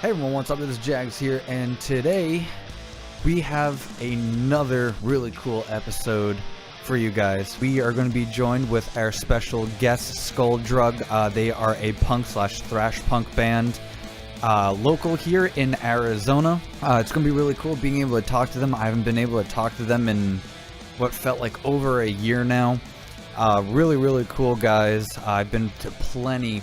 Hey everyone, what's up? This is Jags here, and today we have another really cool episode for you guys. We are going to be joined with our special guest, Skull Drug. They are a punk/thrash punk band local here in Arizona. It's going to be really cool being able to talk to them. I haven't been able to talk to them in what felt like over a year now. Really cool guys. I've been to plenty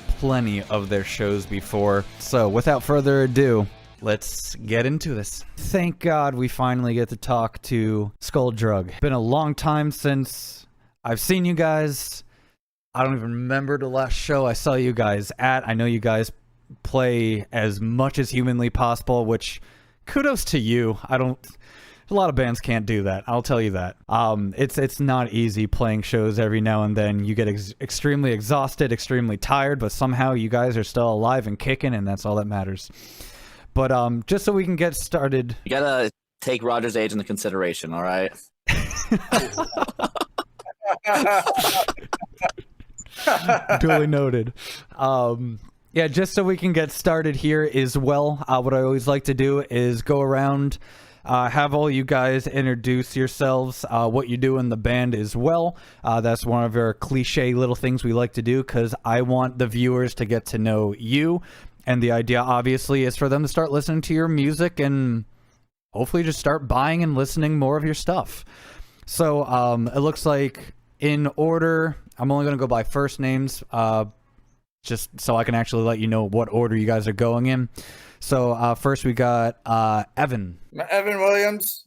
of their shows before. So without further ado, let's get into this. Thank God we finally get to talk to Skull Drug. Been a long time since I've seen you guys. I don't even remember the last show I saw you guys at. I know you guys play as much as humanly possible, which kudos to you. A lot of bands can't do that. I'll tell you that. It's not easy playing shows every now and then. You get extremely exhausted, extremely tired, but somehow you guys are still alive and kicking, and that's all that matters. But just so we can get started, you gotta take Roger's age into consideration. All right. Duly noted. Yeah, just so we can get started here as well. What I always like to do is go around. Have all you guys introduce yourselves, what you do in the band as well. That's one of our cliche little things we like to do because I want the viewers to get to know you. And the idea, obviously, is for them to start listening to your music and hopefully just start buying and listening more of your stuff. So it looks like in order, I'm only going to go by first names, just so I can actually let you know what order you guys are going in. So first we got Evan. Evan Williams,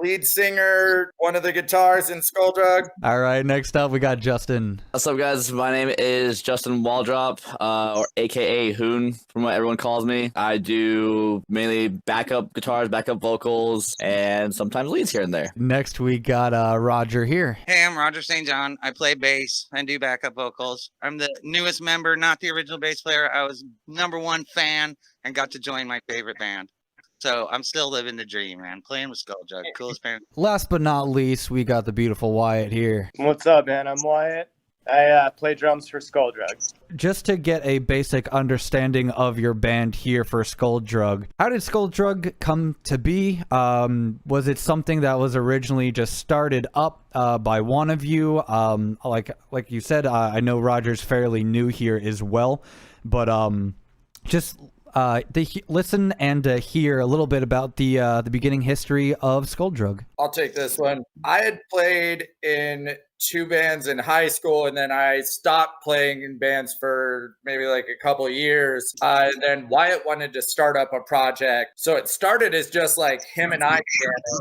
lead singer, one of the guitars in Skull Drug. All right, next up we got Justin. What's up, guys? My name is Justin Waldrop, or AKA Hoon, from what everyone calls me. I do mainly backup guitars, backup vocals, and sometimes leads here and there. Next we got Roger here. Hey, I'm Roger St. John. I play bass and do backup vocals. I'm the newest member, not the original bass player. I was #1 fan and got to join my favorite band. So I'm still living the dream, man. Playing with Skull Drug, coolest band. Last but not least, we got the beautiful Wyatt here. What's up, man? I'm Wyatt. I play drums for Skull Drug. Just to get a basic understanding of your band here for Skull Drug, how did Skull Drug come to be? Was it something that was originally just started up by one of you? Like you said, I know Roger's fairly new here as well, but just listen and hear a little bit about the beginning history of Skull Drug. I'll take this one. I had played in 2 bands in high school, and then I stopped playing in bands for maybe like a couple years. And then Wyatt wanted to start up a project. So it started as just like him and I together.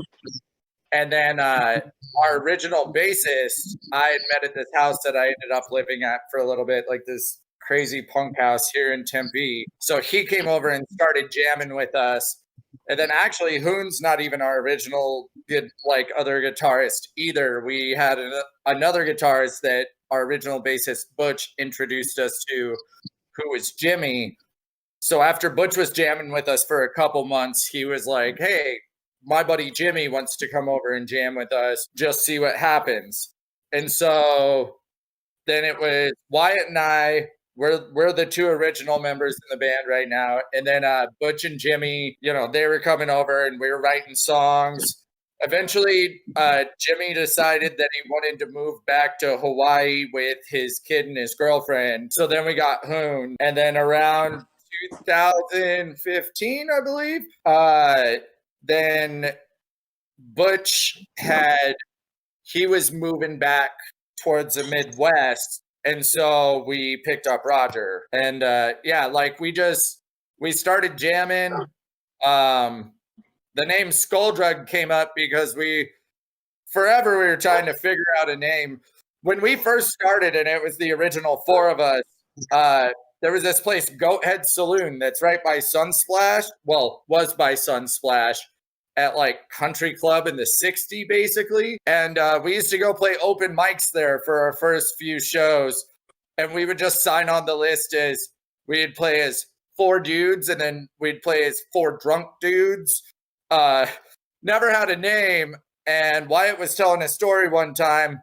And then our original bassist, I had met at this house that I ended up living at for a little bit, like this crazy punk house here in Tempe. So he came over and started jamming with us. And then actually Hoon's not even our original good other guitarist either. We had another guitarist that our original bassist Butch introduced us to, who was Jimmy. So after Butch was jamming with us for a couple months, he was like, hey, my buddy Jimmy wants to come over and jam with us. Just see what happens. And so then it was Wyatt and I. We're the 2 original members in the band right now. And then Butch and Jimmy, they were coming over and we were writing songs. Eventually, Jimmy decided that he wanted to move back to Hawaii with his kid and his girlfriend. So then we got Hoon. And then around 2015, I believe, then Butch he was moving back towards the Midwest. And so we picked up Roger, and we started jamming. The name Skull Drug came up because we were trying to figure out a name. When we first started, and it was the original 4 of us, there was this place, Goat Head Saloon, that's right by Sunsplash. Well, was by Sunsplash at Country Club in the 60 basically. And we used to go play open mics there for our first few shows. And we would just sign on the list as we'd play as 4 dudes, and then we'd play as 4 drunk dudes. Never had a name. And Wyatt was telling a story one time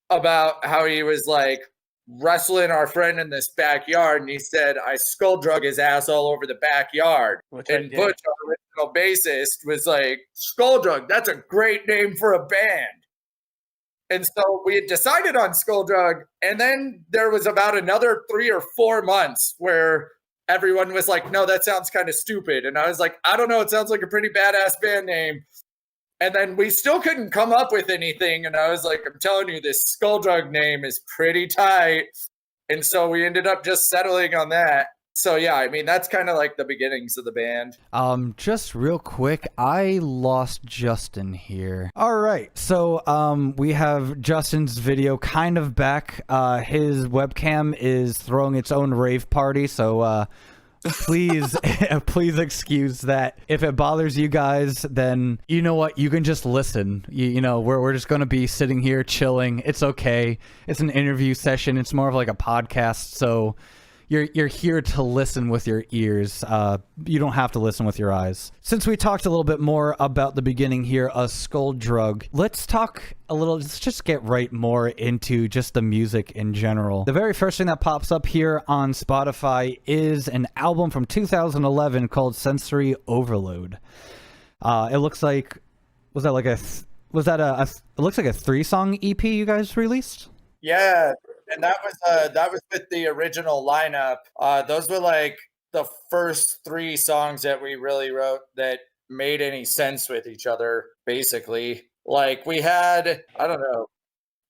about how he was like, wrestling our friend in this backyard, and he said, I skull drug his ass all over the backyard. Which I And did. Butch, our original bassist, was like, Skull Drug, that's a great name for a band. And so we had decided on Skull Drug, and then there was about another 3 or 4 months where everyone was like, no, that sounds kind of stupid. And I was like, I don't know, it sounds like a pretty badass band name. And then we still couldn't come up with anything. And I was like, I'm telling you, this Skull Drug name is pretty tight. And so we ended up just settling on that. So yeah, I mean, that's kind of like the beginnings of the band. Just real quick, I lost Justin here. All right, so we have Justin's video kind of back. His webcam is throwing its own rave party, so please please excuse that. If it bothers you guys, then you know what, you can just listen. You know, we're just gonna be sitting here chilling. It's okay. It's an interview session. It's more of like a podcast, so you're here to listen with your ears. You don't have to listen with your eyes. Since we talked a little bit more about the beginning here of Skull Drug, let's just get right more into just the music in general. The very first thing that pops up here on Spotify is an album from 2011 called Sensory Overload. It looks like, it looks like a 3-song EP you guys released? Yeah, and that was with the original lineup. Those were like the first 3 songs that we really wrote that made any sense with each other, basically. Like we had, I don't know,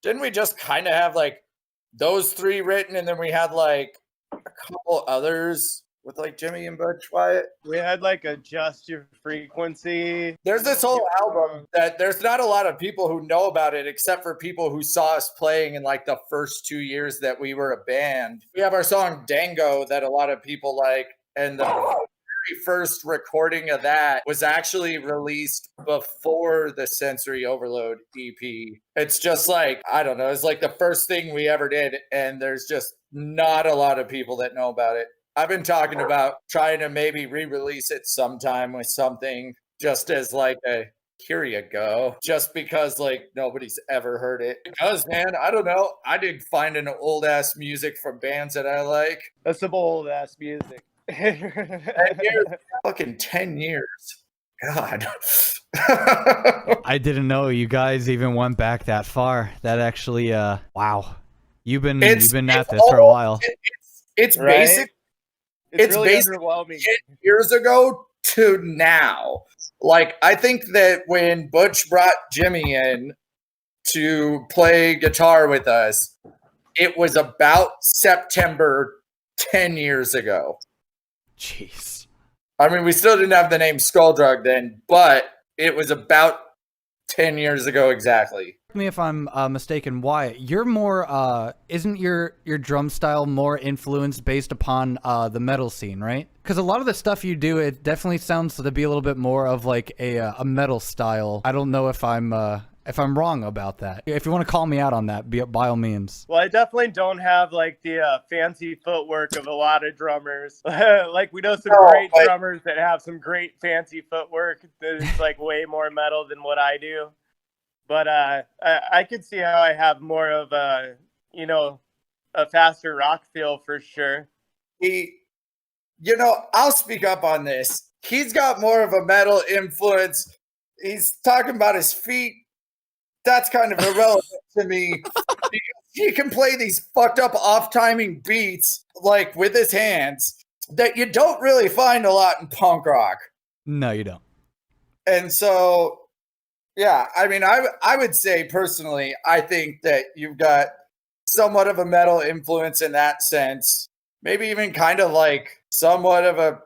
didn't we just kind of have like those 3 written, and then we had like a couple others with like Jimmy and Butch Wyatt? We had like Adjust Your Frequency. There's this whole album that there's not a lot of people who know about it, except for people who saw us playing in like the first 2 years that we were a band. We have our song Dango that a lot of people like, and the very first recording of that was actually released before the Sensory Overload EP. It's just like, I don't know, it's like the first thing we ever did, and there's just not a lot of people that know about it. I've been talking about trying to maybe re-release it sometime with something just as like a here you go, just because like nobody's ever heard it. Because man, I don't know, I did find an old ass music from bands that I like. That's some old ass music. 10 years, fucking 10 years. God. I didn't know you guys even went back that far. That actually, wow. You've been at this for a while. It's Right? basic. It's really basically underwhelming. 10 years ago to now. Like, I think that when Butch brought Jimmy in to play guitar with us, it was about September 10 years ago. Jeez. I mean, we still didn't have the name Skull Drug then, but it was about 10 years ago exactly. Correct me if I'm mistaken, Wyatt. You're more, isn't your drum style more influenced based upon the metal scene, right? Because a lot of the stuff you do, it definitely sounds to be a little bit more of like a metal style. I don't know if I'm wrong about that. If you want to call me out on that, by all means. Well, I definitely don't have like the fancy footwork of a lot of drummers. Like we know some great drummers that have some great fancy footwork that is like way more metal than what I do. But I could see how I have more of a faster rock feel for sure. I'll speak up on this. He's got more of a metal influence. He's talking about his feet. That's kind of irrelevant to me. He can play these fucked up off-timing beats like with his hands that you don't really find a lot in punk rock. No, you don't. And so, yeah, I mean, I would say personally, I think that you've got somewhat of a metal influence in that sense. Maybe even kind of like somewhat of a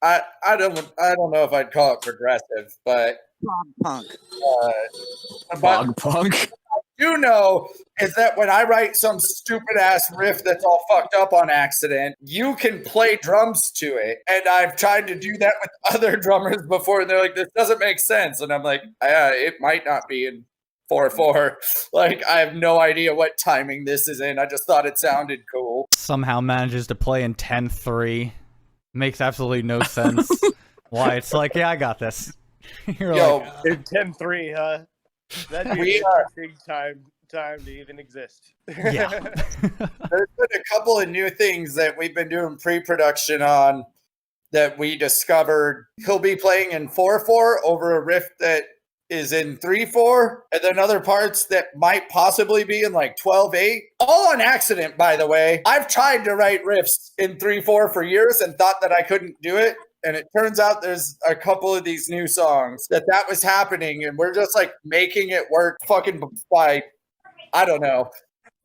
I don't know if I'd call it progressive, but Punk. Bog punk. You know is that when I write some stupid ass riff that's all fucked up on accident, you can play drums to it. And I've tried to do that with other drummers before, and they're like, this doesn't make sense. And I'm like, it might not be in 4/4. Like, I have no idea what timing this is in. I just thought it sounded cool. Somehow manages to play in 10-3. Makes absolutely no sense. Why? It's like, yeah, I got this. You're Yo, like, In 10-3, huh? That'd be We an are- interesting time time to even exist. Yeah. There's been a couple of new things that we've been doing pre-production on that we discovered. He'll be playing in 4/4 over a riff that is in 3/4, and then other parts that might possibly be in like 12/8. All on accident, by the way. I've tried to write riffs in 3/4 for years and thought that I couldn't do it. And it turns out there's a couple of these new songs that was happening, and we're just like making it work fucking by, I don't know.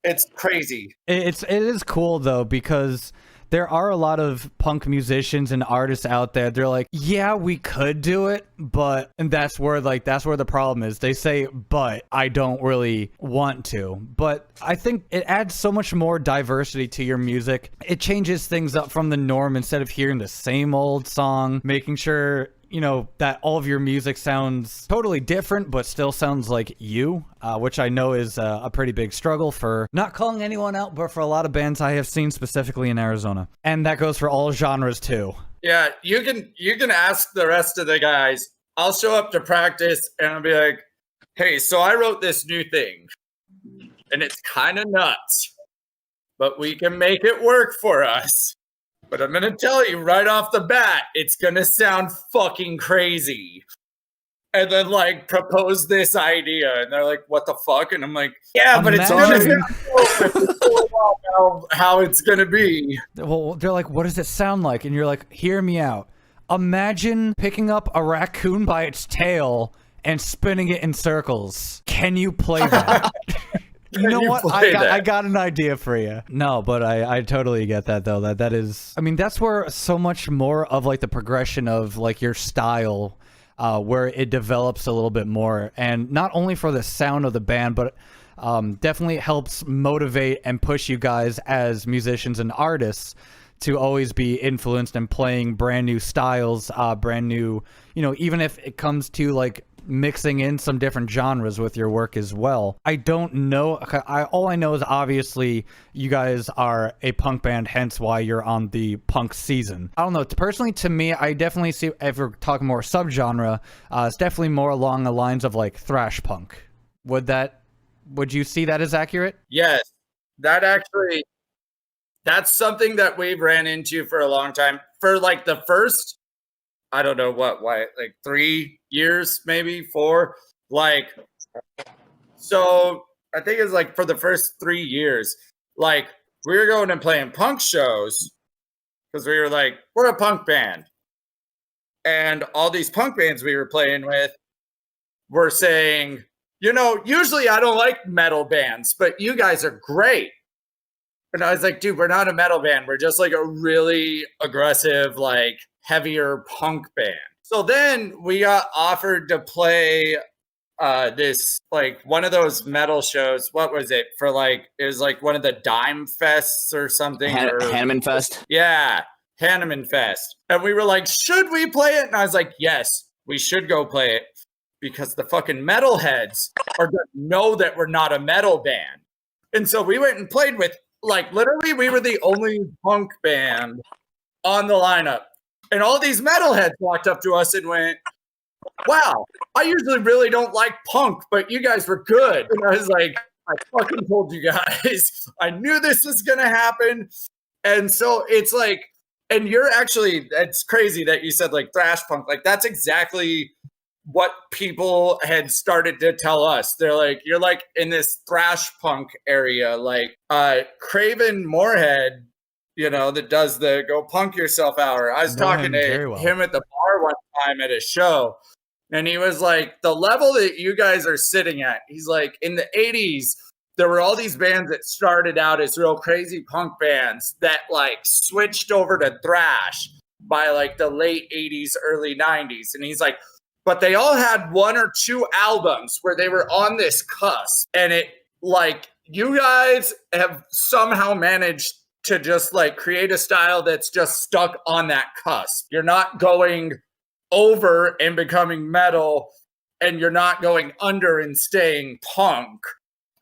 It's crazy. It is cool though, because there are a lot of punk musicians and artists out there. They're like, yeah, we could do it, but, and that's where the problem is. They say, but I don't really want to. But I think it adds so much more diversity to your music. It changes things up from the norm instead of hearing the same old song, making sure, you know, that all of your music sounds totally different, but still sounds like you, which I know is a pretty big struggle for, not calling anyone out, but for a lot of bands I have seen specifically in Arizona. And that goes for all genres too. Yeah, you can ask the rest of the guys. I'll show up to practice and I'll be like, hey, so I wrote this new thing and it's kind of nuts, but we can make it work for us. But I'm going to tell you right off the bat, it's going to sound fucking crazy. And then, like, propose this idea. And they're like, what the fuck? And I'm like, yeah, but it's going to how it's going to be. Well, they're like, what does it sound like? And you're like, hear me out. Imagine picking up a raccoon by its tail and spinning it in circles. Can you play that? You know what? I got an idea for you. No, but I totally get that though. That is, I mean, that's where so much more of like the progression of like your style, where it develops a little bit more, and not only for the sound of the band, but definitely helps motivate and push you guys as musicians and artists to always be influenced and playing brand new styles, brand new, you know, even if it comes to like mixing in some different genres with your work as well. I don't know. All I know is obviously you guys are a punk band, hence why you're on the punk season. I don't know. Personally, to me, I definitely see, if we're talking more subgenre, it's definitely more along the lines of like thrash punk. Would you see that as accurate? Yes, that's something that we've ran into for a long time. For like the first, I don't know why, like 3 years, maybe 4. Like, so I think it's like for the first 3 years, like we were going and playing punk shows because we were like, we're a punk band. And all these punk bands we were playing with were saying, you know, usually I don't like metal bands, but you guys are great. And I was like, dude, we're not a metal band. We're just like a really aggressive, like heavier punk band. So then we got offered to play this, like one of those metal shows. What was it? For like, it was like one of the Dime Fests or something. Hanneman Fest? Yeah, Hanneman Fest. And we were like, should we play it? And I was like, yes, we should go play it. Because the fucking metalheads are going to know that we're not a metal band. And so we went and played with, like, literally, we were the only punk band on the lineup. And all these metalheads walked up to us and went, wow, I usually really don't like punk, but you guys were good. And I was like, I fucking told you guys. I knew this was going to happen. And so it's like, and you're actually, it's crazy that you said like thrash punk. Like, that's exactly what people had started to tell us. They're like, you're like in this thrash punk area, like Craven Moorhead, you know, that does the Go Punk Yourself hour. I was talking to him at the bar one time at a show, and he was like, the level that you guys are sitting at, he's like, in the 80s, there were all these bands that started out as real crazy punk bands that like switched over to thrash by like the late 80s, early 90s. And he's like, but they all had 1 or 2 albums where they were on this cusp. And it, like, you guys have somehow managed to just, like, create a style that's just stuck on that cusp. You're not going over and becoming metal, and you're not going under and staying punk.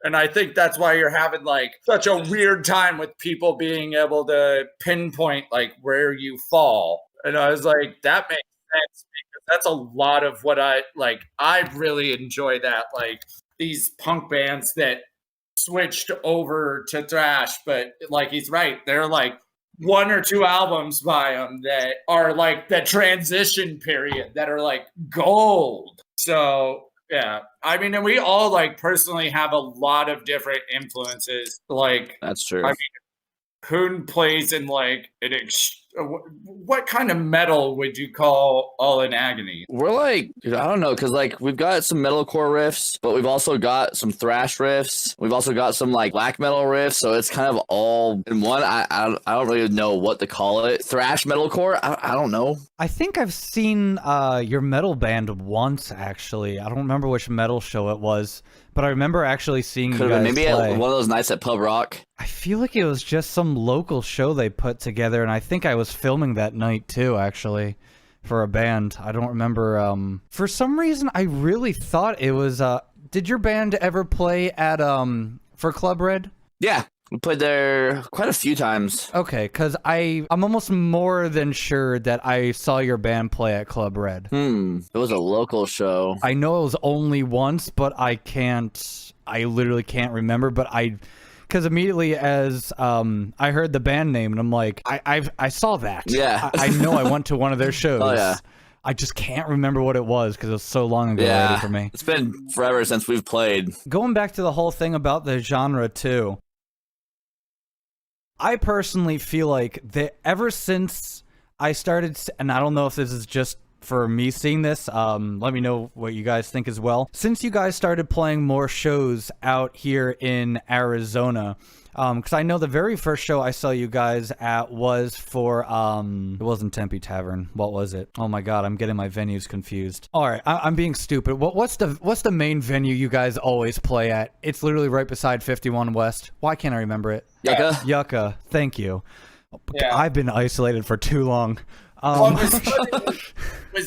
And I think that's why you're having, like, such a weird time with people being able to pinpoint, like, where you fall. And I was like, that makes sense. That's a lot of what I like. I really enjoy that. Like these punk bands that switched over to thrash, but like he's right, there are like 1 or 2 albums by him that are like the transition period that are like gold. So yeah, I mean, and we all like personally have a lot of different influences. Like That's true. I mean, Hoon plays in like what kind of metal would you call All in Agony? We're like, I don't know, because like we've got some metalcore riffs, but we've also got some thrash riffs. We've also got some like black metal riffs, so it's kind of all in one. I don't really know what to call it. Thrash metalcore? I don't know. I think I've seen your metal band once, actually. I don't remember which metal show it was, but I remember actually seeing you guys maybe play. at one of those nights at Pub Rock. I feel like it was just some local show they put together, and I think I was filming that night too, actually, for a band. I don't remember. For some reason, I really thought it was. Did your band ever play at for Club Red? Yeah. We played there quite a few times. Okay, because I'm almost more than sure that I saw your band play at Club Red. It was a local show. I know it was only once, but I literally can't remember, but because immediately as I heard the band name, and I'm like, I saw that. Yeah. I know I went to one of their shows. Oh, yeah. I just can't remember what it was because it was so long ago already for me. It's been forever since we've played. Going back to the whole thing about the genre, too, I personally feel like that ever since I started, and I don't know if this is just for me seeing this, let me know what you guys think as well. Since you guys started playing more shows out here in Arizona, because I know the very first show I saw you guys at was for, it wasn't Tempe Tavern. What was it? Oh my god, I'm getting my venues confused. All right, I'm being stupid. What's the main venue you guys always play at? It's literally right beside 51 West. Why can't I remember it? Yucca? Yucca. Thank you. Yeah. I've been isolated for too long.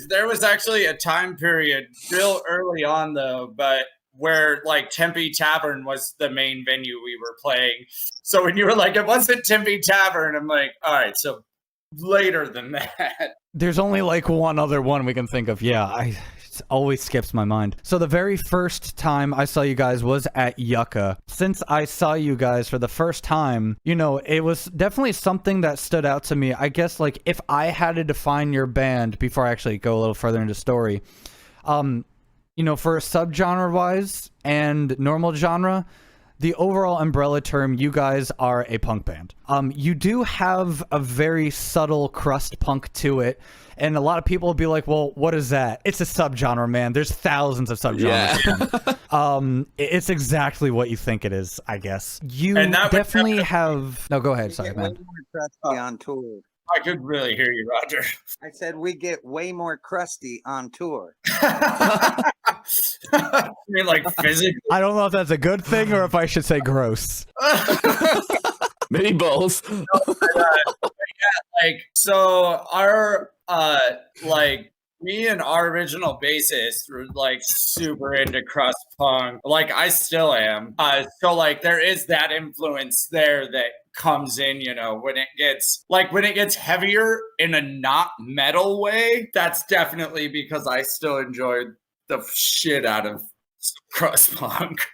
There was actually a time period real early on though, but where like Tempe Tavern was the main venue we were playing. So when you were like, it wasn't Tempe Tavern, I'm like, all right, so later than that. There's only like one other one we can think of. Yeah, it always skips my mind. So the very first time I saw you guys was at Yucca. Since I saw you guys for the first time, you know, it was definitely something that stood out to me. I guess like if I had to define your band before I actually go a little further into story, you know, for subgenre wise and normal genre, the overall umbrella term, you guys are a punk band. You do have a very subtle crust punk to it, and a lot of people will be like, well, what is that? It's a subgenre, man. There's thousands of subgenres of punk. It's exactly what you think it is, I guess. You definitely have... No, go ahead. Sorry, man. Way more crusty on tour. I could really hear you, Roger. I said we get way more crusty on tour. I mean, like physically. I don't know if that's a good thing or if I should say gross. Maybe both. Like, so our like me and our original bassist were like super into crust punk. Like I still am. So like there is that influence there that comes in, you know, when it gets heavier in a not metal way. That's definitely because I still enjoyed the shit out of crust punk.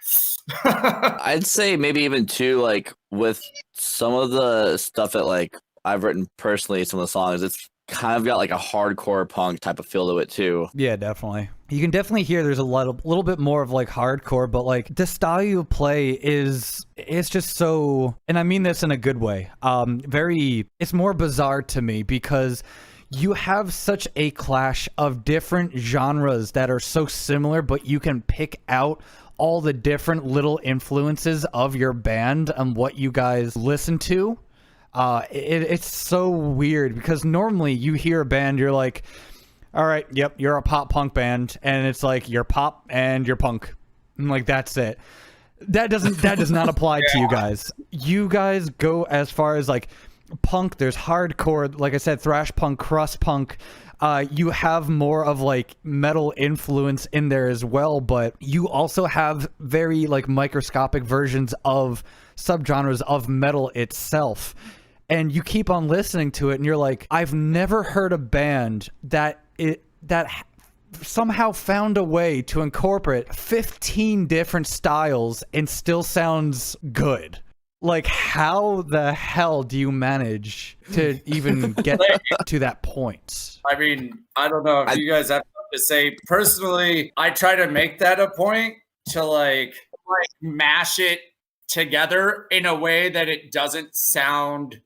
I'd say maybe even too, like with some of the stuff that like I've written personally, some of the songs, it's kind of got like a hardcore punk type of feel to it too. Yeah, definitely. You can definitely hear there's a little bit more of like hardcore, but like the style you play it's just so, and I mean this in a good way, it's more bizarre to me because you have such a clash of different genres that are so similar, but you can pick out all the different little influences of your band and what you guys listen to. It's so weird because normally you hear a band, you're like, all right, yep, you're a pop punk band, and it's like you're pop and you're punk, and like that's it. That does not apply to you guys. You guys go as far as like punk. There's hardcore, like I said, thrash punk, crust punk. You have more of like metal influence in there as well, but you also have very like microscopic versions of subgenres of metal itself. And you keep on listening to it and you're like, I've never heard a band that somehow found a way to incorporate 15 different styles and still sounds good. Like, how the hell do you manage to even get to that point? I mean, I don't know if you guys have to say. Personally, I try to make that a point to like mash it together in a way that it doesn't sound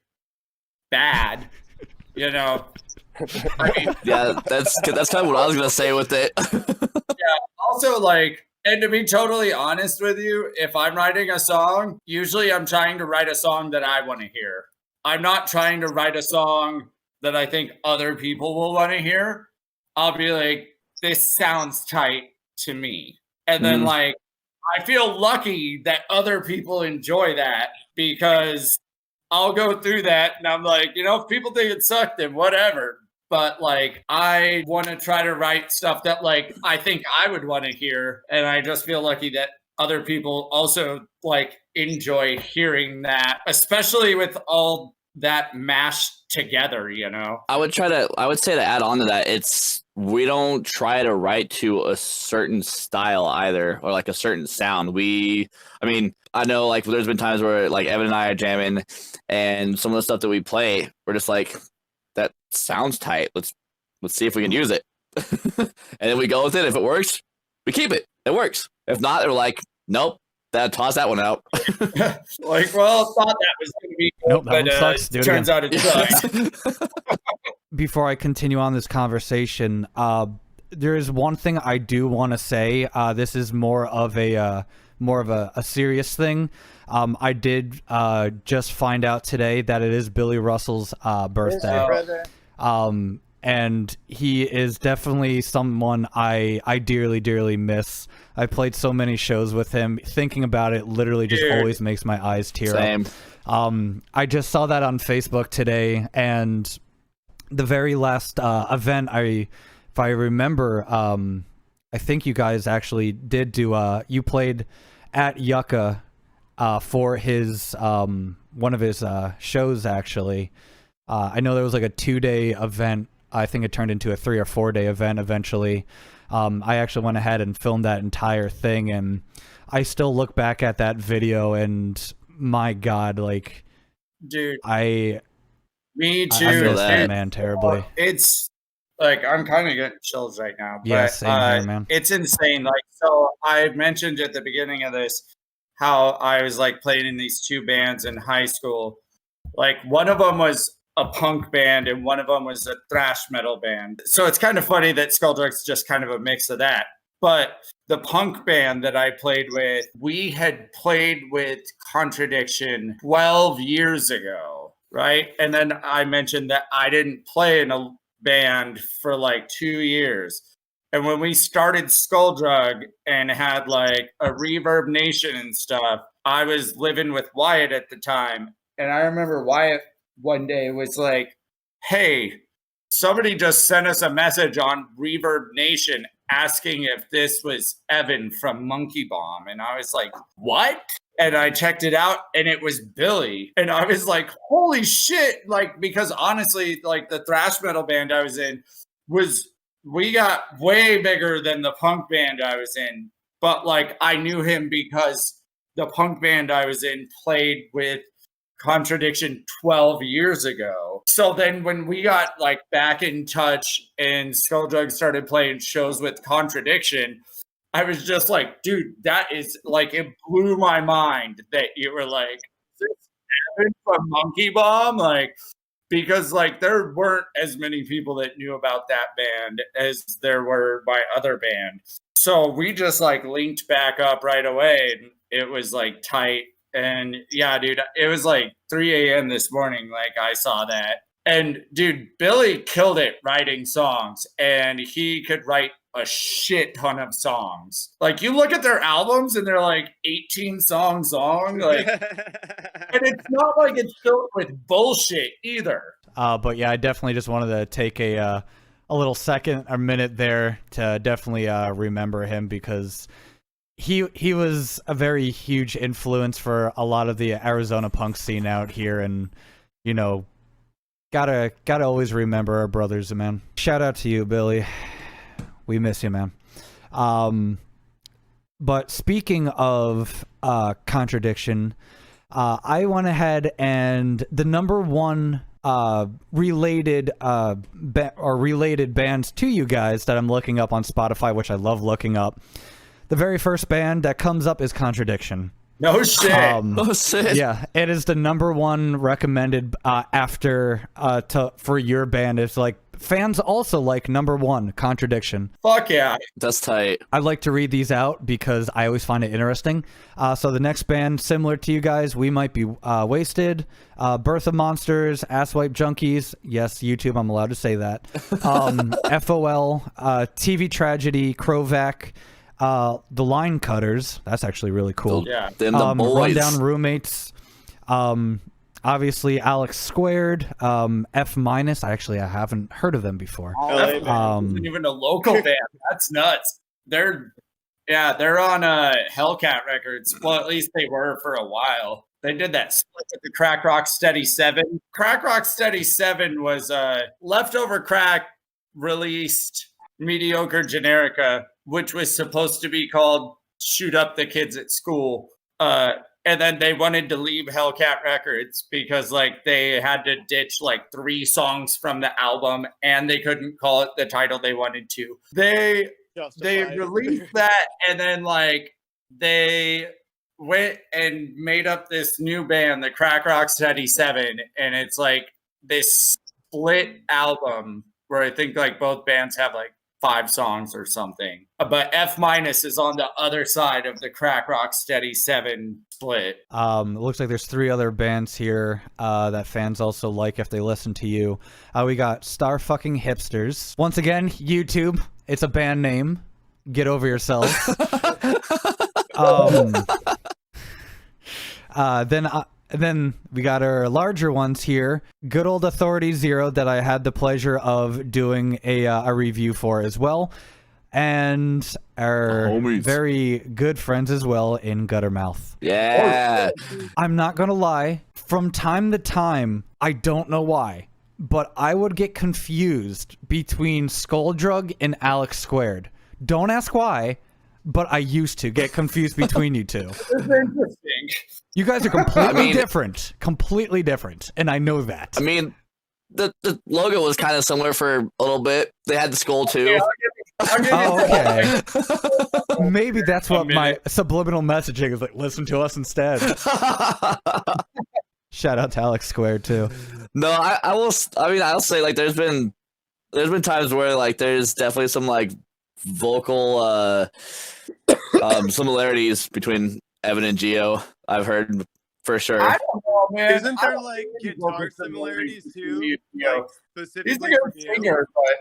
bad, you know. I mean, Yeah, that's kind of what I was gonna say with it. yeah. Also, like, and to be totally honest with you, if I'm writing a song, usually I'm trying to write a song that I want to hear. I'm not trying to write a song that I think other people will want to hear. I'll be like, this sounds tight to me. And then like, I feel lucky that other people enjoy that, because I'll go through that and I'm like, you know, if people think it sucked, then whatever. But like, I want to try to write stuff that like I think I would want to hear, and I just feel lucky that other people also like enjoy hearing that, especially with all that mashed together, you know. I would say to add on to that, we don't try to write to a certain style either, or like a certain sound. I mean, I know like there's been times where like Evan and I are jamming, and some of the stuff that we play, we're just like, that sounds tight. Let's see if we can use it. And then we go with it. If it works, we keep it. It works. If not, they're like, nope, toss that one out. Like, well, thought that was going to be good, Nope, that but one sucks. Do it turns again. out it sucks. Before I continue on this conversation, there is one thing I do want to say. This is more of a serious thing. I did just find out today that it is Billy Russell's birthday. And he is definitely someone I dearly, dearly miss. I played so many shows with him. Thinking about it literally just always makes my eyes tear up. I just saw that on Facebook today, and the very last event, if I remember, I think you guys actually did do. You played at Yucca for his one of his shows. Actually, I know there was like a 2-day event. I think it turned into a 3 or 4-day event eventually. I actually went ahead and filmed that entire thing, and I still look back at that video, and my God, like, dude, I me too. miss that man terribly. It's like, I'm kind of getting chills right now. But, Yeah, same here, man. It's insane. Like, so I mentioned at the beginning of this how I was like playing in these 2 bands in high school. Like, one of them was a punk band and one of them was a thrash metal band. So it's kind of funny that Skulldug's just kind of a mix of that. But the punk band that I played with, we had played with Contradiction 12 years ago, right? And then I mentioned that I didn't play in a band for like 2 years. And when we started Skulldug and had like a Reverb Nation and stuff, I was living with Wyatt at the time. And I remember Wyatt one day was like, hey, somebody just sent us a message on Reverb Nation asking if this was Evan from Monkey Bomb. And I was like, what? And I checked it out and it was Billy. And I was like, holy shit. Like, because honestly, like the thrash metal band I was in we got way bigger than the punk band I was in. But like, I knew him because the punk band I was in played with Contradiction 12 years ago. So then when we got like back in touch and Skulldug started playing shows with Contradiction, I was just like, dude, that is like, it blew my mind that you were like, is this Evan from Monkey Bomb? Like, because like there weren't as many people that knew about that band as there were my other band. So we just like linked back up right away, and it was like tight. And yeah, dude, it was like 3 a.m. this morning. Like I saw that. And dude, Billy killed it writing songs, and he could write a shit ton of songs. Like you look at their albums and they're like 18 songs long. Like, and it's not like it's filled with bullshit either. But yeah, I definitely just wanted to take a little second or minute there to definitely remember him, because he was a very huge influence for a lot of the Arizona punk scene out here, and you know, gotta always remember our brothers, man. Shout out to you, Billy. We miss you, man. But speaking of contradiction, I went ahead and the number one related related bands to you guys that I'm looking up on Spotify, which I love looking up. The very first band that comes up is Contradiction. No shit. Oh shit. Yeah, it is the number one recommended for your band. It's like fans also like number one, Contradiction. Fuck yeah. That's tight. I like to read these out because I always find it interesting. So the next band, similar to you guys, We Might Be Wasted, Birth of Monsters, Asswipe Junkies. Yes, YouTube, I'm allowed to say that. FOL, TV Tragedy, Krovac, The Line Cutters. That's actually really cool. Yeah. Then the boys. Rundown Roommates. Obviously, Alex Squared, F-. I haven't heard of them before. Isn't even a local band. That's nuts. They're on Hellcat Records. Well, at least they were for a while. They did that split with the Crack Rock Steady 7. Crack Rock Steady 7 was Leftover Crack released Mediocre Generica, which was supposed to be called Shoot Up the Kids at School. And then they wanted to leave Hellcat Records because like they had to ditch like 3 songs from the album and they couldn't call it the title they wanted to. They released that and then like they went and made up this new band, the Crack Rock Steady 7, and it's like this split album where I think like both bands have like 5 songs or something. But F- is on the other side of the Crack Rock Steady 7 split. It looks like there's 3 other bands here that fans also like if they listen to you. We got Star Fucking Hipsters. Once again, YouTube. It's a band name. Get over yourself. Then we got our larger ones here. Good Old Authority Zero that I had the pleasure of doing a review for as well. And our very good friends as well in Guttermouth. Yeah. I'm not going to lie. From time to time, I don't know why, but I would get confused between Skulldrug and Alex Squared. Don't ask why, but I used to get confused between you two. It's interesting. You guys are completely different. Completely different. And I know that. I mean, the logo was kind of similar for a little bit. They had the skull too. Yeah, okay. Maybe that's what my subliminal messaging is like. Listen to us instead. Shout out to Alex Squared too. No, I'll say like there's been times where like there's definitely some like vocal similarities between Evan and Gio. I've heard for sure. I don't know, man. Isn't there like guitar similarities too? Like, He's specifically a for good you? singer, but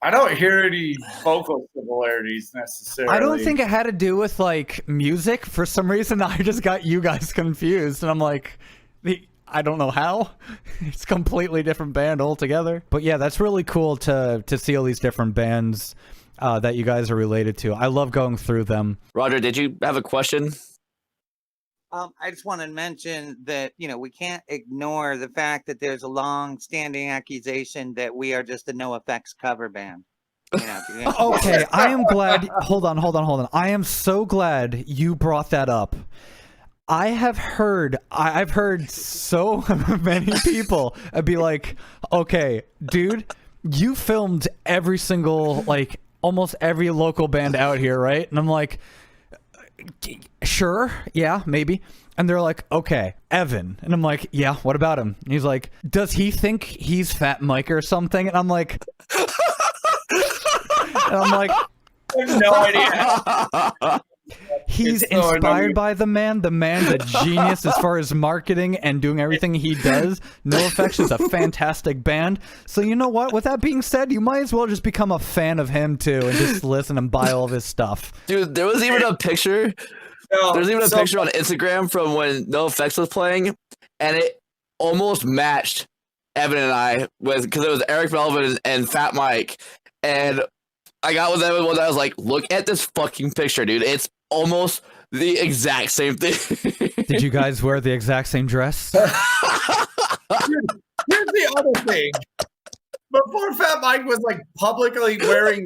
I don't hear any vocal similarities necessarily. I don't think it had to do with like music. For some reason, I just got you guys confused, and I'm like, I don't know how. It's a completely different band altogether. But yeah, that's really cool to see all these different bands that you guys are related to. I love going through them. Roger, did you have a question? I just want to mention that, we can't ignore the fact that there's a long-standing accusation that we are just a NoFX cover band. Okay, I am glad. Hold on. I am so glad you brought that up. I've heard so many people be like, okay, dude, you filmed every single, like, almost every local band out here, right? And I'm like, sure, yeah, maybe. And they're like, okay, Evan. And I'm like, yeah, what about him? And he's like, does he think he's Fat Mike or something? And I'm like, I have no idea. He's It's so inspired annoying. by the man. The man's a genius as far as marketing and doing everything he does. NoFX is a fantastic band. So you know what? With that being said, you might as well just become a fan of him too and just listen and buy all of his stuff. Dude, there was even a picture. There's even a picture on Instagram from when NoFX was playing, and it almost matched Evan and I because it was Eric Melvin and Fat Mike. And I got with Evan one day. I was like, look at this fucking picture, dude. It's almost the exact same thing. Did you guys wear the exact same dress? Here's the other thing. before Fat Mike was like publicly wearing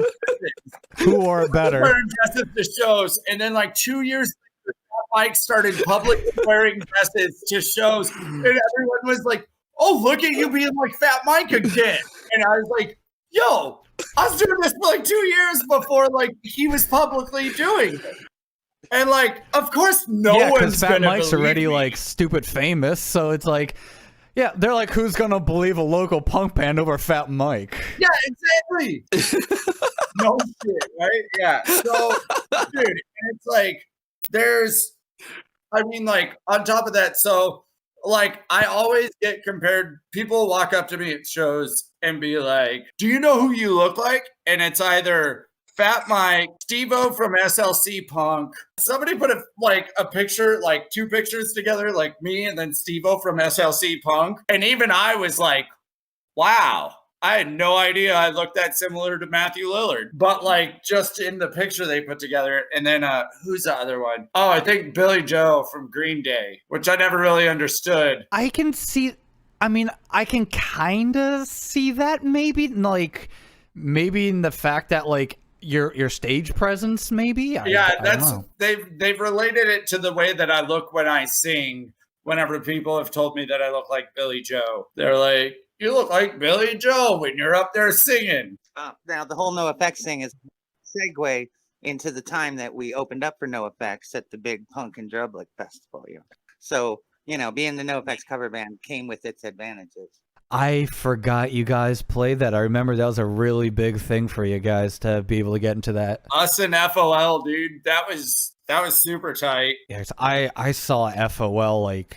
Who wore better? wearing dresses to shows, and then like 2 years later, Fat Mike started publicly wearing dresses to shows, and everyone was like, "Oh, look at you being like Fat Mike again!" And I was like, "Yo, I was doing this for like 2 years before like he was publicly doing it." And like, of course, no Yeah, one's Fat gonna Mike's believe already me. like stupid famous, so it's like, yeah, they're like, who's gonna believe a local punk band over Fat Mike? Yeah, exactly. No shit, right? Yeah. So, dude, and it's like I mean, like on top of that, so like I always get compared. People walk up to me at shows and be like, "Do you know who you look like?" And it's either Fat Mike, Steve-O from SLC Punk. Somebody put a picture, like 2 pictures together, like me and then Steve-O from SLC Punk. And even I was like, wow, I had no idea I looked that similar to Matthew Lillard. But like just in the picture they put together. And then who's the other one? Oh, I think Billy Joe from Green Day, which I never really understood. I can see. I mean, I can kind of see that maybe, like maybe in the fact that like your stage presence, maybe. I don't know. They've related it to the way that I look when I sing. Whenever people have told me that I look like Billy Joe, they're like, "You look like Billy Joe when you're up there singing." Now the whole No Effects thing is segue into the time that we opened up for No Effects at the big Punk and Drublic Festival. So being the No Effects cover band came with its advantages. I forgot you guys played that. I remember that was a really big thing for you guys to be able to get into that. Us and FOL, dude, that was super tight. Yes, I saw FOL like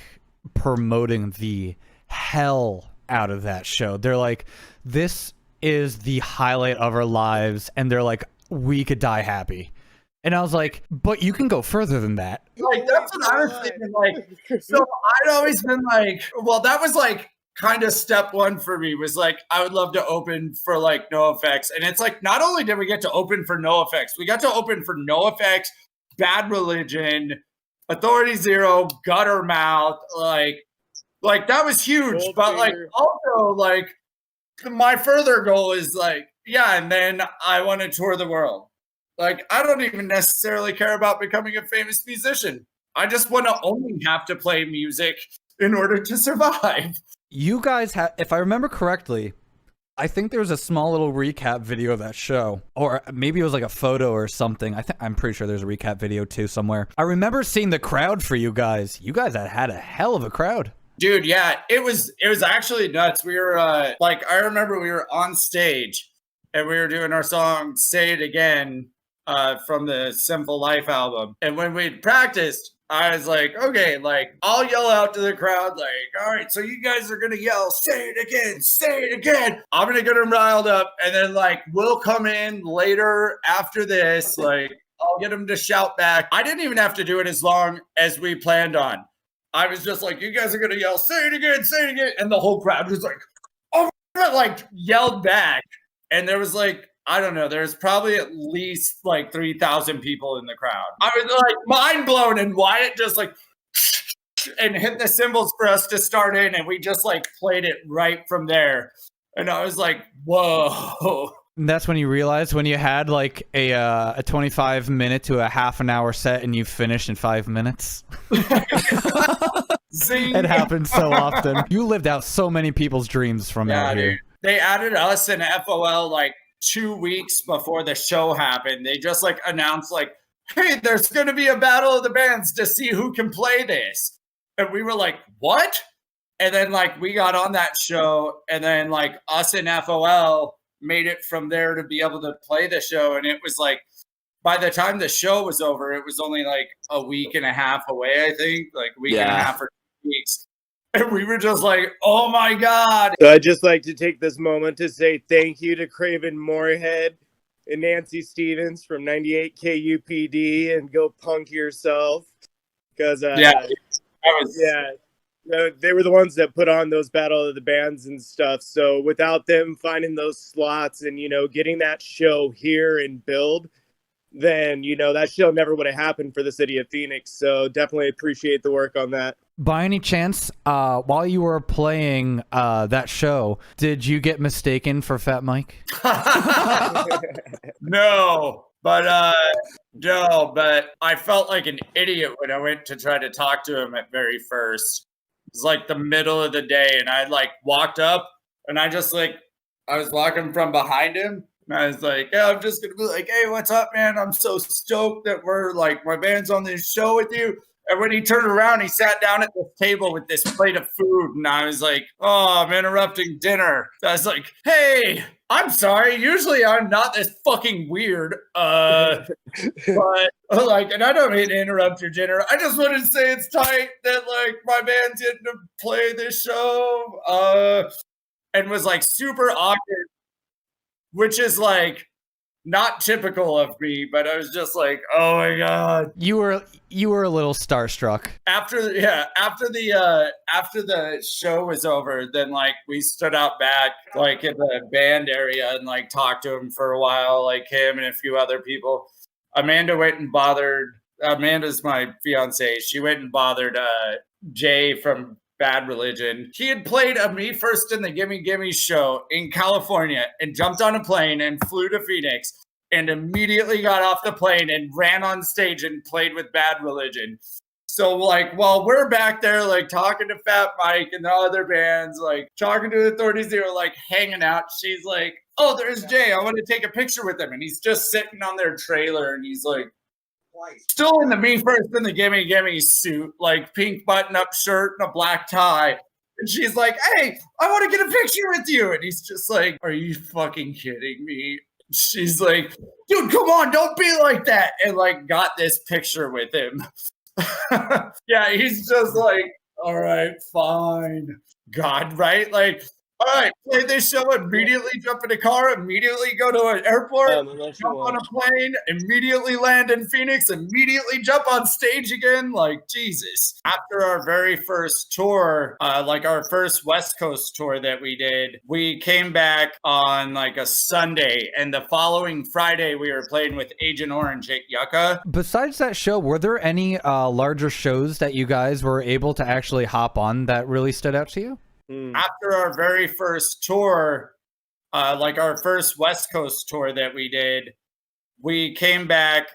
promoting the hell out of that show. They're like, this is the highlight of our lives, and they're like, we could die happy. And I was like, but you can go further than that. Like that's what I was thinking. Like, so I'd always been like, well, that was like kind of step one for me was like, I would love to open for like No Effects. And it's like, not only did we get to open for No Effects, we got to open for No Effects, Bad Religion, Authority Zero, Gutter Mouth, like that was huge. Gold but like Digger. also like my further goal is like, yeah, and then I want to tour the world. Like I don't even necessarily care about becoming a famous musician. I just want to only have to play music in order to survive. You guys have, if I remember correctly, I think there was a small little recap video of that show, or maybe it was like a photo or something. I'm pretty sure there's a recap video too somewhere. I remember seeing the crowd for you guys. You guys had a hell of a crowd. Dude, yeah, it was actually nuts. We were I remember we were on stage and we were doing our song "Say It Again" from the Simple Life album. And when we practiced, I was like, okay, like I'll yell out to the crowd, like, all right, so you guys are gonna yell, "Say it again, say it again." I'm gonna get them riled up, and then like we'll come in later after this, like I'll get them to shout back. I didn't even have to do it as long as we planned on. I was just like, you guys are gonna yell, "Say it again, say it again," and the whole crowd was like, oh, like yelled back, and there was like, I don't know, there's probably at least like 3,000 people in the crowd. I was like mind blown, and Wyatt just like and hit the cymbals for us to start in, and we just like played it right from there. And I was like, whoa. And that's when you realized when you had like a 25-minute to a half an hour set and you finished in 5 minutes. Zing. It happens so often. You lived out so many people's dreams from out here. Dude. They added us and FOL like 2 weeks before the show happened. They just like announced like, hey, there's going to be a battle of the bands to see who can play this. And we were like, what? And then like we got on that show, and then like us and FOL made it from there to be able to play the show. And it was like, by the time the show was over, it was only like a week and a half away, I think, like a week and a half or 2 weeks. And we were just like, oh my God. So I'd just like to take this moment to say thank you to Craven Moorhead and Nancy Stevens from 98 KUPD and Go Punk Yourself. Because, they were the ones that put on those Battle of the Bands and stuff. So without them finding those slots and, getting that show here and build, then, that show never would have happened for the city of Phoenix. So definitely appreciate the work on that. By any chance, while you were playing that show, did you get mistaken for Fat Mike? No, but I felt like an idiot when I went to try to talk to him at very first. It was like the middle of the day, and I like walked up, and I was walking from behind him, and I was like, yeah, I'm just gonna be like, hey, what's up, man? I'm so stoked that we're like my band's on this show with you. And when he turned around, he sat down at the table with this plate of food. And I was like, oh, I'm interrupting dinner. I was like, hey, I'm sorry. Usually I'm not this fucking weird. But like, and I don't mean to interrupt your dinner. I just wanted to say it's tight that like my band's getting to play this show. And was like super awkward, which is like not typical of me, but I was just like, oh my God. You were a little starstruck. After the show was over, then like we stood out back like in the band area and like talked to him for a while, like him and a few other people. Amanda's my fiance. She went and bothered Jay from Bad Religion. He had played a Me First in the Gimme Gimme show in California and jumped on a plane and flew to Phoenix and immediately got off the plane and ran on stage and played with Bad Religion. So like while we're back there like talking to Fat Mike and the other bands, like talking to the authorities, they were like hanging out. She's like, oh, there's Jay. I want to take a picture with him. And he's just sitting on their trailer and he's like, still in the Me First in the Gimme Gimme suit, like pink button-up shirt and a black tie. And she's like, hey, I want to get a picture with you. And he's just like, are you fucking kidding me? She's like, dude, come on, don't be like that. And like got this picture with him. Yeah, he's just like, all right, fine. God, right? Like, all right, play this show, immediately jump in a car, immediately go to an airport, jump on a plane, immediately land in Phoenix, immediately jump on stage again. Like, Jesus. After our very first tour, like our first West Coast tour that we did, we came back on like a Sunday, and the following Friday, we were playing with Agent Orange at Yucca. Besides that show, were there any larger shows that you guys were able to actually hop on that really stood out to you? After our very first tour, like our first West Coast tour that we did, we came back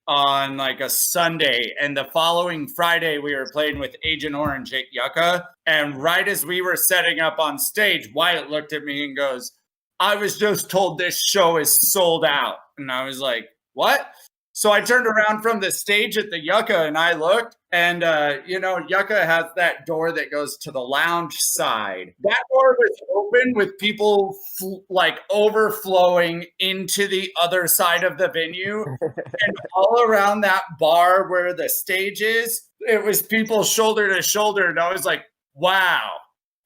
on like a Sunday, and the following Friday we were playing with Agent Orange at Yucca. And right as we were setting up on stage, Wyatt looked at me and goes, I was just told this show is sold out. And I was like, what? So I turned around from the stage at the Yucca and I looked, and Yucca has that door that goes to the lounge side. That door was open with people like overflowing into the other side of the venue. And all around that bar where the stage is, it was people shoulder to shoulder. And I was like, wow,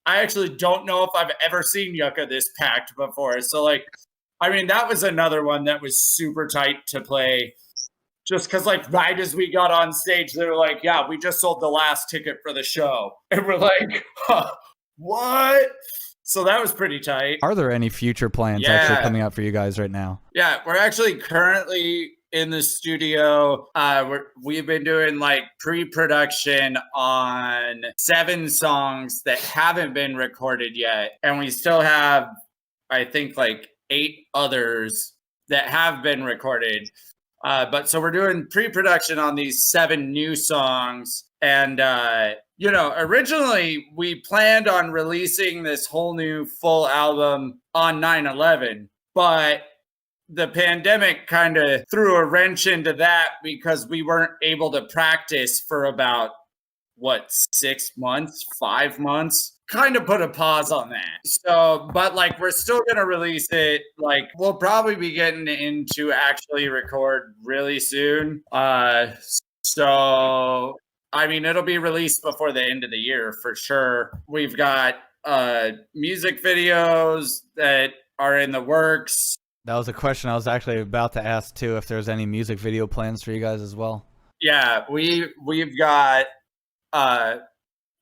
I actually don't know if I've ever seen Yucca this packed before. So like, I mean, that was another one that was super tight to play. Just because, like, right as we got on stage, they were like, yeah, we just sold the last ticket for the show. And we're like, huh, what? So that was pretty tight. Are there any future plans actually coming out for you guys right now? Yeah, we're actually currently in the studio. We've been doing, like, pre-production on 7 songs that haven't been recorded yet. And we still have, I think, like, 8 others that have been recorded. But so we're doing pre-production on these 7 new songs. And, originally we planned on releasing this whole new full album on 9/11, but the pandemic kind of threw a wrench into that because we weren't able to practice for about, 6 months, 5 months? Kind of put a pause on that. So, but like, we're still going to release it. Like, we'll probably be getting into actually record really soon. So, I mean, it'll be released before the end of the year for sure. We've got music videos that are in the works. That was a question I was actually about to ask too, if there's any music video plans for you guys as well. Yeah, we've got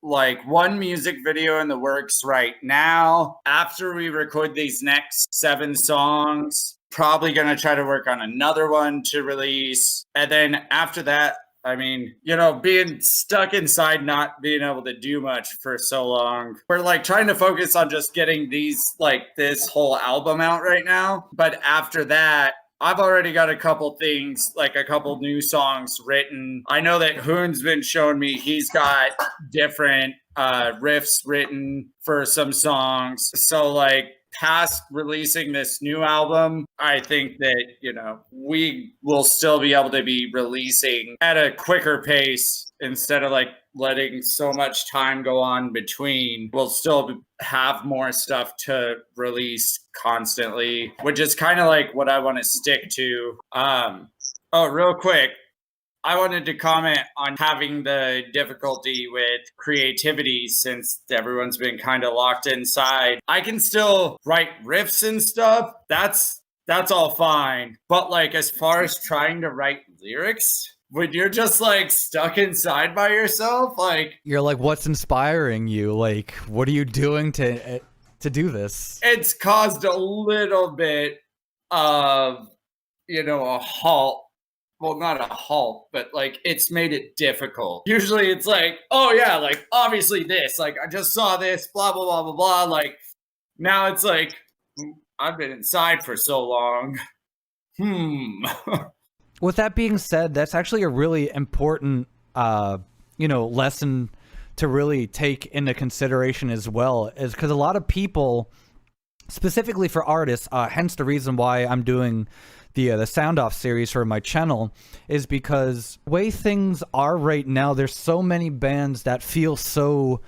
like 1 music video in the works right now. After we record these next 7 songs, probably going to try to work on another one to release. And then after that, I mean, being stuck inside, not being able to do much for so long. We're like trying to focus on just getting this whole album out right now. But after that, I've already got a couple things, like a couple new songs written. I know that Hoon's been showing me he's got different riffs written for some songs. So like past releasing this new album, I think that, we will still be able to be releasing at a quicker pace instead of like letting so much time go on between. We'll still have more stuff to release constantly, which is kind of like what I want to stick to. Real quick, I wanted to comment on having the difficulty with creativity since everyone's been kind of locked inside. I can still write riffs and stuff. That's all fine. But like as far as trying to write lyrics, when you're just like stuck inside by yourself, like you're like, what's inspiring you? Like, what are you doing to do this? It's caused a little bit of, a halt. Well, not a halt, but like it's made it difficult. Usually it's like, oh yeah, like obviously this, like I just saw this, blah, blah, blah, blah, blah. Like now it's like, I've been inside for so long. With that being said, that's actually a really important, lesson to really take into consideration as well, is because a lot of people, specifically for artists, hence the reason why I'm doing the Sound Off series for my channel, is because the way things are right now, there's so many bands that feel so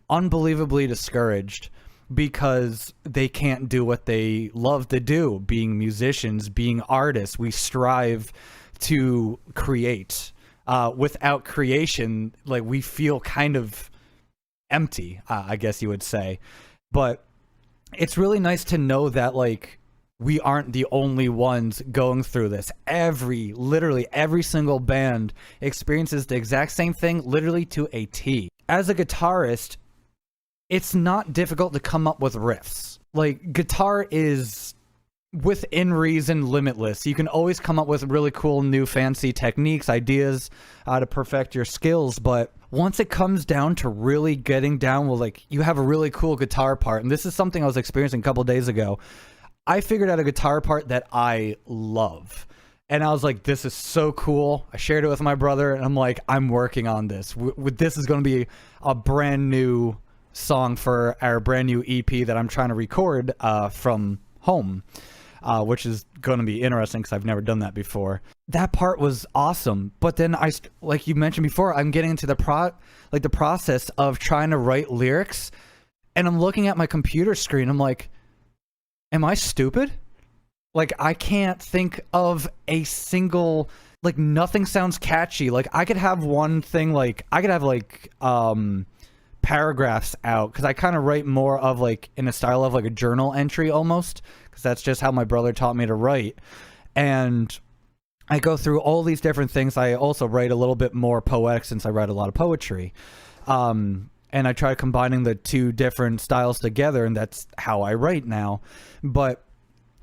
unbelievably discouraged because they can't do what they love to do, being musicians, being artists. We strive to create. Without creation, like we feel kind of empty, I guess you would say. But it's really nice to know that like we aren't the only ones going through this. Literally every single band experiences the exact same thing, literally to a T. As a guitarist, it's not difficult to come up with riffs. Like, guitar is, within reason, limitless. You can always come up with really cool new fancy techniques, ideas, to perfect your skills, but once it comes down to really getting down with, like, you have a really cool guitar part, and this is something I was experiencing a couple days ago. I figured out a guitar part that I love. And I was like, this is so cool. I shared it with my brother, and I'm like, I'm working on this. This is going to be a brand new song for our brand new EP that I'm trying to record from home, which is going to be interesting because I've never done that before. That part was awesome. But then like you mentioned before, I'm getting into the process of trying to write lyrics, and I'm looking at my computer screen. I'm like, am I stupid? Like, I can't think of a single, like, nothing sounds catchy. Like, I could have one thing, like, I could have, like, paragraphs out, because I kind of write more of, like, in a style of, like, a journal entry almost, because that's just how my brother taught me to write. And I go through all these different things. I also write a little bit more poetic since I write a lot of poetry. And I try combining the two different styles together, and that's how I write now. But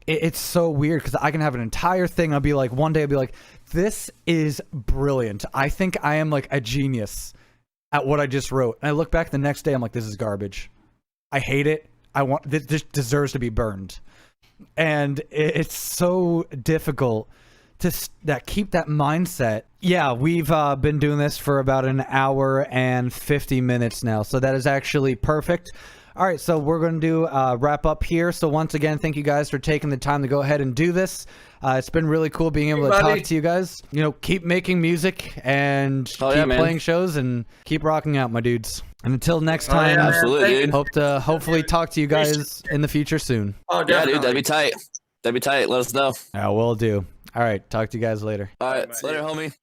it's so weird because I can have an entire thing. I'll be like, one day I'll be like, this is brilliant. I think I am like a genius at what I just wrote. And I look back the next day, I'm like, this is garbage. I hate it. This deserves to be burned. And it's so difficult to keep that mindset. Yeah, we've been doing this for about an hour and 50 minutes now, so that is actually perfect. All right, so we're going to wrap up here. So once again, thank you guys for taking the time to go ahead and do this. It's been really cool being able to talk to you guys. You know, keep making music and keep playing shows and keep rocking out, my dudes. And until next time, absolutely, dude. Hope to hopefully talk to you guys in the future soon. Oh, definitely. Yeah, dude, that'd be tight. That'd be tight. Let us know. Yeah, will do. All right, talk to you guys later. All right, later, homie.